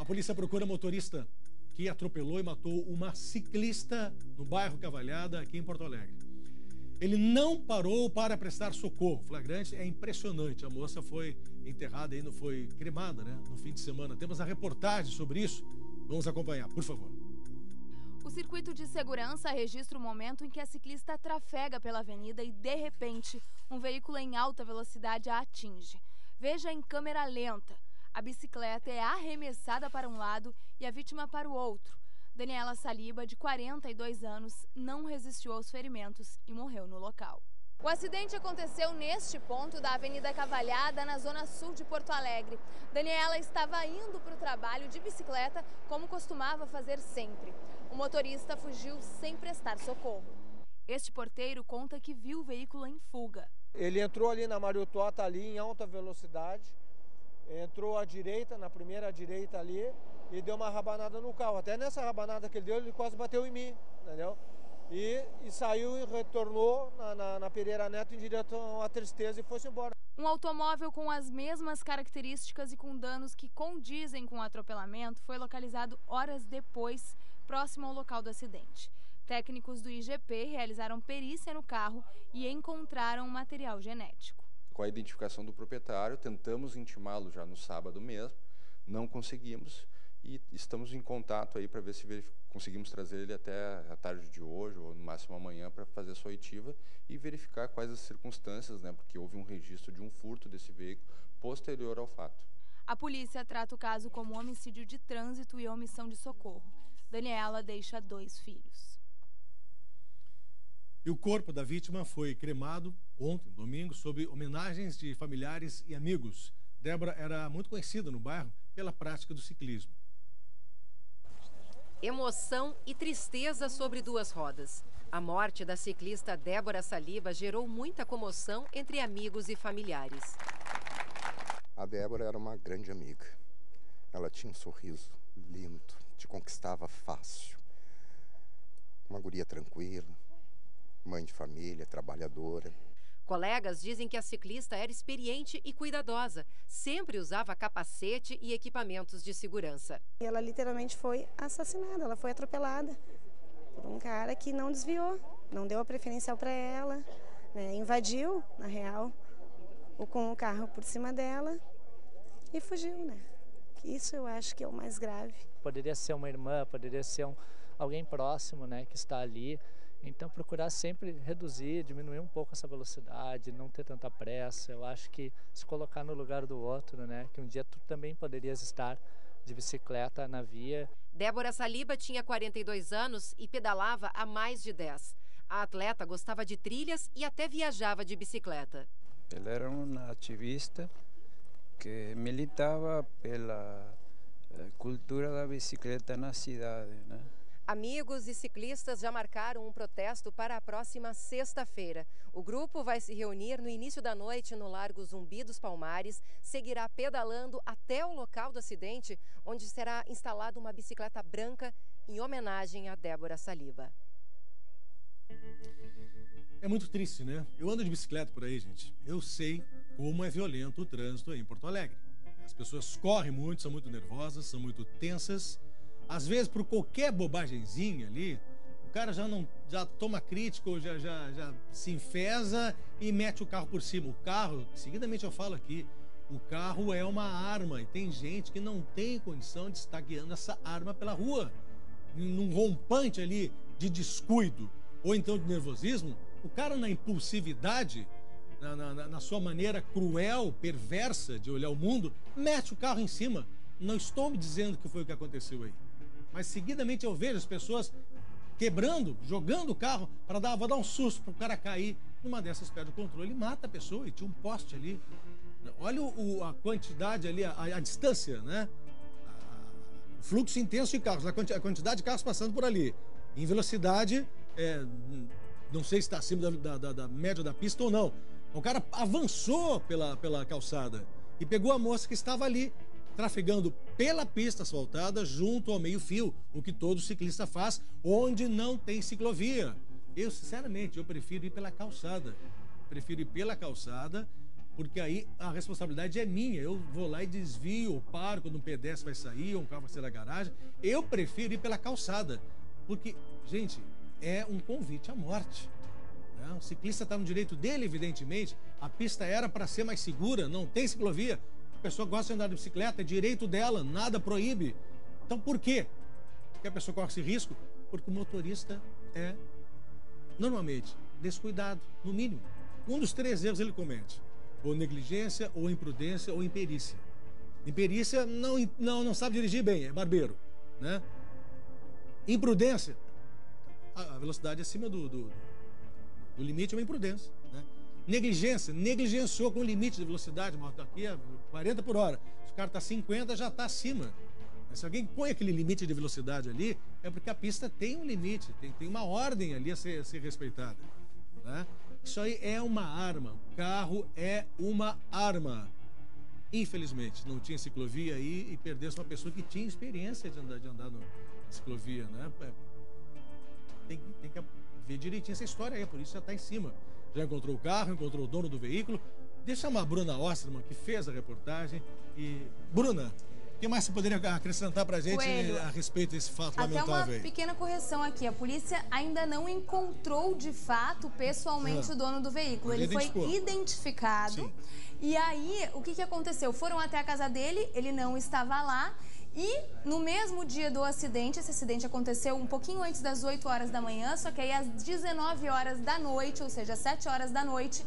polícia procura motorista que atropelou e matou uma ciclista no bairro Cavalhada, aqui em Porto Alegre. Ele não parou para prestar socorro. O flagrante é impressionante. A moça foi enterrada e foi cremada, né, no fim de semana. Temos a reportagem sobre isso. Vamos acompanhar, por favor. O circuito de segurança registra o momento em que a ciclista trafega pela avenida e, de repente, um veículo em alta velocidade a atinge. Veja em câmera lenta. A bicicleta é arremessada para um lado e a vítima para o outro. Daniela Saliba, de 42 anos, não resistiu aos ferimentos e morreu no local. O acidente aconteceu neste ponto da Avenida Cavalhada, na zona sul de Porto Alegre. Daniela estava indo para o trabalho de bicicleta, como costumava fazer sempre. O motorista fugiu sem prestar socorro. Este porteiro conta que viu o veículo em fuga. Ele entrou ali na Mariotota, ali em alta velocidade, entrou à direita, na primeira direita ali, e deu uma rabanada no carro. Até nessa rabanada que ele deu, ele quase bateu em mim, entendeu? E saiu e retornou na Pereira Neto em direção à Tristeza e foi-se embora. Um automóvel com as mesmas características e com danos que condizem com o atropelamento foi localizado horas depois, próximo ao local do acidente. Técnicos do IGP realizaram perícia no carro e encontraram material genético. Com a identificação do proprietário, tentamos intimá-lo já no sábado mesmo, não conseguimos e estamos em contato aí para ver se conseguimos trazer ele até a tarde de hoje ou no máximo amanhã para fazer a sua oitiva e verificar quais as circunstâncias, né, porque houve um registro de um furto desse veículo posterior ao fato. A polícia trata o caso como homicídio de trânsito e omissão de socorro. Daniela deixa 2 filhos. E o corpo da vítima foi cremado ontem, domingo, sob homenagens de familiares e amigos. Débora era muito conhecida no bairro pela prática do ciclismo. Emoção e tristeza sobre 2 rodas. A morte da ciclista Débora Saliba gerou muita comoção entre amigos e familiares. A Débora era uma grande amiga. Ela tinha um sorriso lindo, te conquistava fácil. Uma guria tranquila, mãe de família, trabalhadora. Colegas dizem que a ciclista era experiente e cuidadosa, sempre usava capacete e equipamentos de segurança. Ela literalmente foi assassinada, ela foi atropelada por um cara que não desviou, não deu a preferencial para ela, né? Invadiu, na real, com o carro por cima dela e fugiu, né? Isso eu acho que é o mais grave. Poderia ser uma irmã, poderia ser alguém próximo, né, que está ali. Então, procurar sempre reduzir, diminuir um pouco essa velocidade, não ter tanta pressa. Eu acho que se colocar no lugar do outro, né? Que um dia tu também poderias estar de bicicleta na via. Débora Saliba tinha 42 anos e pedalava há mais de 10. A atleta gostava de trilhas e até viajava de bicicleta. Ela era uma ativista que militava pela cultura da bicicleta na cidade, né? Amigos e ciclistas já marcaram um protesto para a próxima sexta-feira. O grupo vai se reunir no início da noite no Largo Zumbi dos Palmares, seguirá pedalando até o local do acidente, onde será instalada uma bicicleta branca em homenagem a Débora Saliba. É muito triste, né? Eu ando de bicicleta por aí, gente. Eu sei como é violento o trânsito aí em Porto Alegre. As pessoas correm muito, são muito nervosas, são muito tensas. Às vezes, por qualquer bobagenzinha ali, o cara já toma crítica ou já se enfesa e mete o carro por cima. O carro, seguidamente eu falo aqui, o carro é uma arma e tem gente que não tem condição de estar guiando essa arma pela rua. Num rompante ali de descuido ou então de nervosismo, o cara na impulsividade, na sua maneira cruel, perversa de olhar o mundo, mete o carro em cima. Não estou me dizendo que foi o que aconteceu aí. Mas seguidamente eu vejo as pessoas quebrando, jogando o carro para vou dar um susto para o cara cair. Numa dessas perde o controle e mata a pessoa. E tinha um poste ali. Olha a quantidade ali, a distância, né? O fluxo intenso de carros, a quantidade de carros passando por ali. Em velocidade, não sei se está acima da média da pista ou não. O cara avançou pela calçada e pegou a moça que estava ali, trafegando pela pista asfaltada junto ao meio-fio, o que todo ciclista faz, onde não tem ciclovia. Eu, sinceramente, prefiro ir pela calçada. Prefiro ir pela calçada, porque aí a responsabilidade é minha. Eu vou lá e desvio, paro quando um pedestre vai sair, ou um carro vai sair da garagem. Eu prefiro ir pela calçada, porque, gente, é um convite à morte. Né? O ciclista está no direito dele, evidentemente. A pista era para ser mais segura, não tem ciclovia. A pessoa gosta de andar de bicicleta, é direito dela, nada proíbe. Então por quê que a pessoa corre esse risco? Porque o motorista é, normalmente, descuidado, no mínimo. Um dos 3 erros ele comete: ou negligência, ou imprudência, ou imperícia. Imperícia não sabe dirigir bem, é barbeiro, né? Imprudência, a velocidade acima do limite é uma imprudência, né? Negligência, negligenciou com o limite de velocidade, aqui é 40 por hora. Se o cara está 50, já está acima. Se alguém põe aquele limite de velocidade ali, é porque a pista tem um limite, tem uma ordem ali a ser respeitada, né? Isso aí é uma arma. O carro é uma arma. Infelizmente, não tinha ciclovia aí e perdeu-se uma pessoa que tinha experiência de andar na ciclovia, né? Tem que ver direitinho essa história aí, por isso já está em cima. Já encontrou o carro, encontrou o dono do veículo. Deixa eu chamar a Bruna Osterman, que fez a reportagem. E, Bruna, o que mais você poderia acrescentar pra gente a respeito desse fato lamentável aí? Até uma pequena correção aqui. A polícia ainda não encontrou, de fato, pessoalmente o dono do veículo. Ele foi identificado. Sim. E aí, o que aconteceu? Foram até a casa dele, ele não estava lá. E no mesmo dia do acidente, esse acidente aconteceu um pouquinho antes das 8 horas da manhã, só que aí às 19 horas da noite, ou seja, às 7 horas da noite,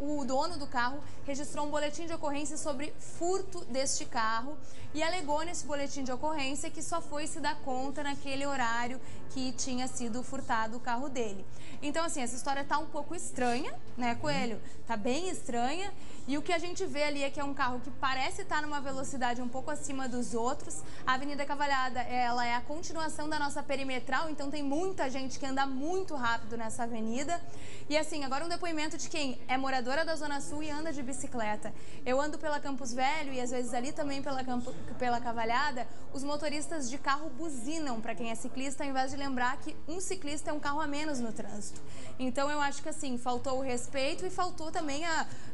o dono do carro registrou um boletim de ocorrência sobre furto deste carro e alegou nesse boletim de ocorrência que só foi se dar conta naquele horário que tinha sido furtado o carro dele. Então, assim, essa história tá um pouco estranha, né, Coelho? Tá bem estranha. E o que a gente vê ali é que é um carro que parece estar numa velocidade um pouco acima dos outros. A Avenida Cavalhada, ela é a continuação da nossa perimetral, então tem muita gente que anda muito rápido nessa avenida. E assim, agora um depoimento de quem é moradora da Zona Sul e anda de bicicleta. Eu ando pela Campos Velho e às vezes ali também pela Cavalhada, os motoristas de carro buzinam para quem é ciclista, ao invés de lembrar que um ciclista é um carro a menos no trânsito. Então eu acho que assim, faltou o respeito e faltou também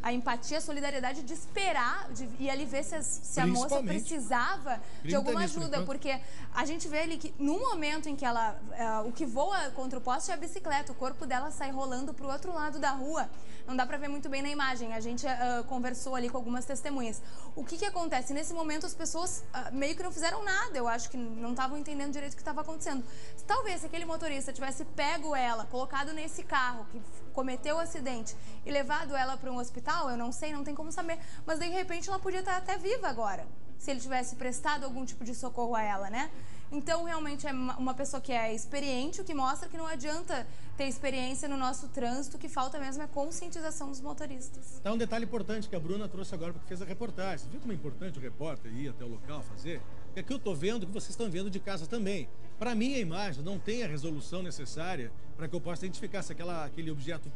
a empatia, a solidariedade de esperar, de ir ali ver se a moça precisava de alguma ajuda, porque a gente vê ali que no momento em que o que voa contra o poste é a bicicleta, o corpo dela sai rolando pro outro lado da rua. Não dá pra ver muito bem na imagem, a gente conversou ali com algumas testemunhas. O que acontece? Nesse momento as pessoas meio que não fizeram nada, eu acho que não estavam entendendo direito o que estava acontecendo. Talvez se aquele motorista tivesse pego ela, colocado nesse carro que cometeu o acidente e levado ela para um hospital, eu não sei, não tem como saber, mas de repente ela podia estar até viva agora, se ele tivesse prestado algum tipo de socorro a ela, né? Então, realmente, é uma pessoa que é experiente, o que mostra que não adianta ter experiência no nosso trânsito, o que falta mesmo é conscientização dos motoristas. Tá um detalhe importante que a Bruna trouxe agora, porque fez a reportagem. Você viu como é importante o repórter ir até o local fazer? Porque aqui eu tô vendo que vocês estão vendo de casa também. Para mim, a imagem não tem a resolução necessária para que eu possa identificar se aquele objeto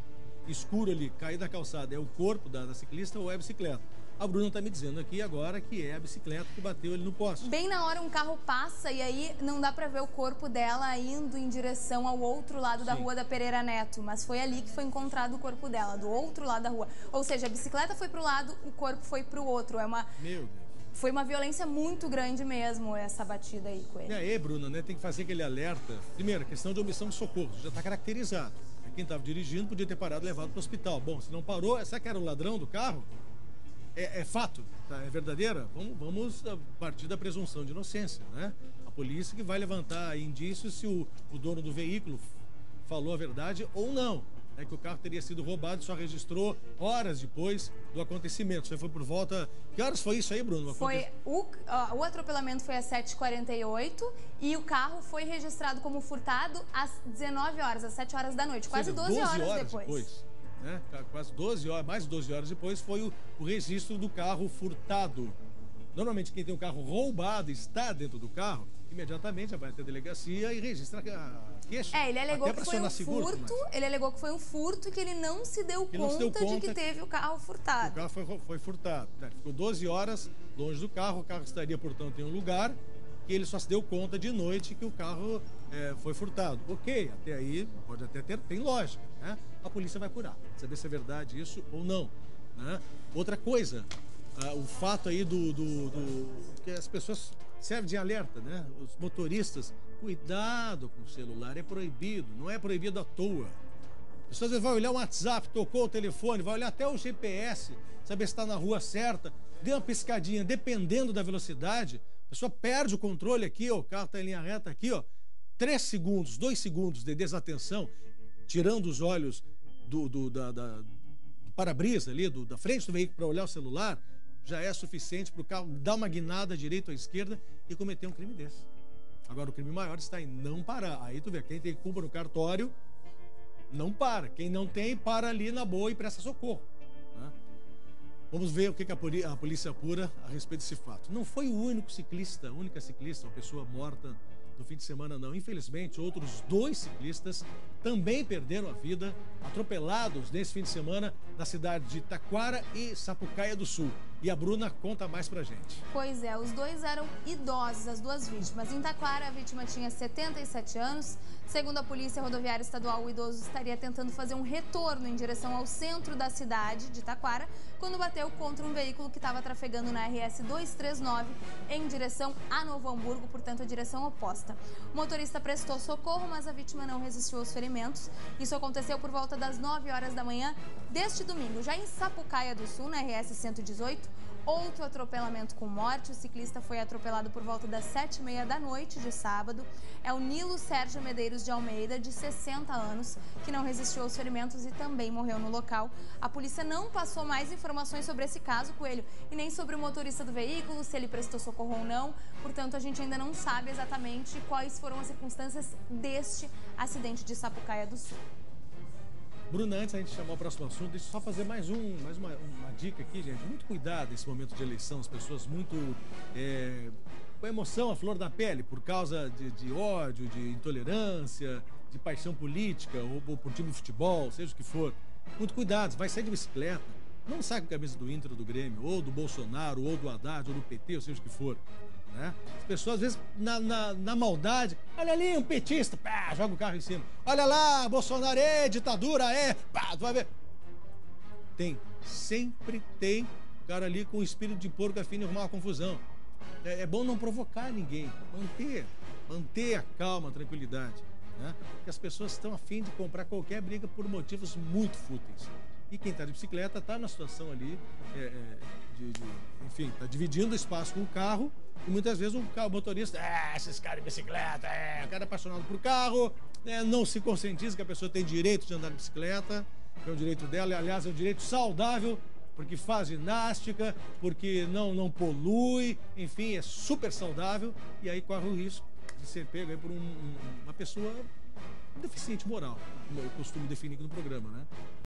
escuro ali, cair da calçada, é o corpo da ciclista ou é a bicicleta. A Bruna está me dizendo aqui agora que é a bicicleta que bateu ali no poste. Bem na hora um carro passa e aí não dá para ver o corpo dela indo em direção ao outro lado da rua da Pereira Neto, mas foi ali que foi encontrado o corpo dela, do outro lado da rua. Ou seja, a bicicleta foi para o lado, o corpo foi para o outro. Meu Deus. Foi uma violência muito grande mesmo essa batida aí com ele. E aí, Bruna, né, tem que fazer aquele alerta. Primeiro, questão de omissão de socorro, já está caracterizado. Quem estava dirigindo podia ter parado e levado para o hospital. Bom, se não parou, será que era o ladrão do carro? É fato, tá? É verdadeira? Vamos partir da presunção de inocência, né? A polícia que vai levantar indícios se o dono do veículo falou a verdade ou não. É que o carro teria sido roubado e só registrou horas depois do acontecimento. Você foi por volta... Que horas foi isso aí, Bruno? O atropelamento foi às 7h48 e o carro foi registrado como furtado às 19 horas, às 7 horas da noite. Quase 12 horas depois. Né? Quase 12 horas, mais de 12 horas depois foi o registro do carro furtado. Normalmente quem tem o carro roubado está dentro do carro, imediatamente vai até a delegacia e registra a queixa. Ele alegou que foi um furto, ele alegou que foi um furto e que ele não se deu conta de que teve o carro furtado. O carro foi furtado. Ficou 12 horas longe do carro, o carro estaria, portanto, em um lugar que ele só se deu conta de noite que o carro foi furtado. Ok, até aí pode até tem lógica, né? A polícia vai apurar, saber se é verdade isso ou não. né? Outra coisa, o fato aí que as pessoas servem de alerta, né? Os motoristas, cuidado com o celular, é proibido, não é proibido à toa. A pessoa às vezes vai olhar o WhatsApp, tocou o telefone, vai olhar até o GPS, saber se está na rua certa, dê uma piscadinha, dependendo da velocidade, a pessoa perde o controle aqui, ó, o carro está em linha reta aqui, ó, 3 segundos, 2 segundos de desatenção, tirando os olhos do para-brisa ali, da frente do veículo para olhar o celular, já é suficiente para o carro dar uma guinada à direita ou à esquerda e cometer um crime desse. Agora, o crime maior está em não parar. Aí tu vê, quem tem culpa no cartório, não para. Quem não tem, para ali na boa e presta socorro, né? Vamos ver o que a polícia apura a respeito desse fato. Não foi o única ciclista, uma pessoa morta no fim de semana, não. Infelizmente, outros 2 ciclistas também perderam a vida, atropelados nesse fim de semana na cidade de Taquara e Sapucaia do Sul. E a Bruna conta mais pra gente. Pois é, os 2 eram idosos, as 2 vítimas. Em Taquara, a vítima tinha 77 anos. Segundo a Polícia Rodoviária Estadual, o idoso estaria tentando fazer um retorno em direção ao centro da cidade de Taquara, quando bateu contra um veículo que estava trafegando na RS 239 em direção a Novo Hamburgo, portanto, a direção oposta. O motorista prestou socorro, mas a vítima não resistiu aos ferimentos. Isso aconteceu por volta das 9 horas da manhã deste domingo. Já em Sapucaia do Sul, na RS 118, outro atropelamento com morte. O ciclista foi atropelado por volta das 7h30 da noite de sábado. É o Nilo Sérgio Medeiros de Almeida, de 60 anos, que não resistiu aos ferimentos e também morreu no local. A polícia não passou mais informações sobre esse caso, Coelho, e nem sobre o motorista do veículo, se ele prestou socorro ou não. Portanto, a gente ainda não sabe exatamente quais foram as circunstâncias deste acidente de Sapucaia do Sul. Bruna, antes da gente chamar o próximo assunto, deixa eu só fazer mais uma dica aqui, gente. Muito cuidado nesse momento de eleição, as pessoas muito com emoção à flor da pele, por causa de ódio, de intolerância, de paixão política, ou por time de futebol, seja o que for. Muito cuidado, vai sair de bicicleta, não sai com a camisa do Inter ou do Grêmio, ou do Bolsonaro, ou do Haddad, ou do PT, ou seja o que for. Né? As pessoas, às vezes, na maldade, olha ali, um petista, pá, joga o carro em cima. Olha lá, Bolsonaro, ditadura, pá, tu vai ver. Sempre tem cara ali com o espírito de porco a fim de arrumar uma confusão. É bom não provocar ninguém, manter a calma, a tranquilidade, né? Porque as pessoas estão a fim de comprar qualquer briga por motivos muito fúteis. E quem está de bicicleta está na situação ali, enfim, está dividindo o espaço com o carro. E muitas vezes o motorista, esses caras de bicicleta, o cara é apaixonado por carro, não se conscientiza que a pessoa tem direito de andar de bicicleta, que é o direito dela, e aliás é um direito saudável, porque faz ginástica, porque não polui, enfim, é super saudável, e aí corre o risco de ser pego aí por uma pessoa deficiente moral, como eu costumo definir aqui no programa, né?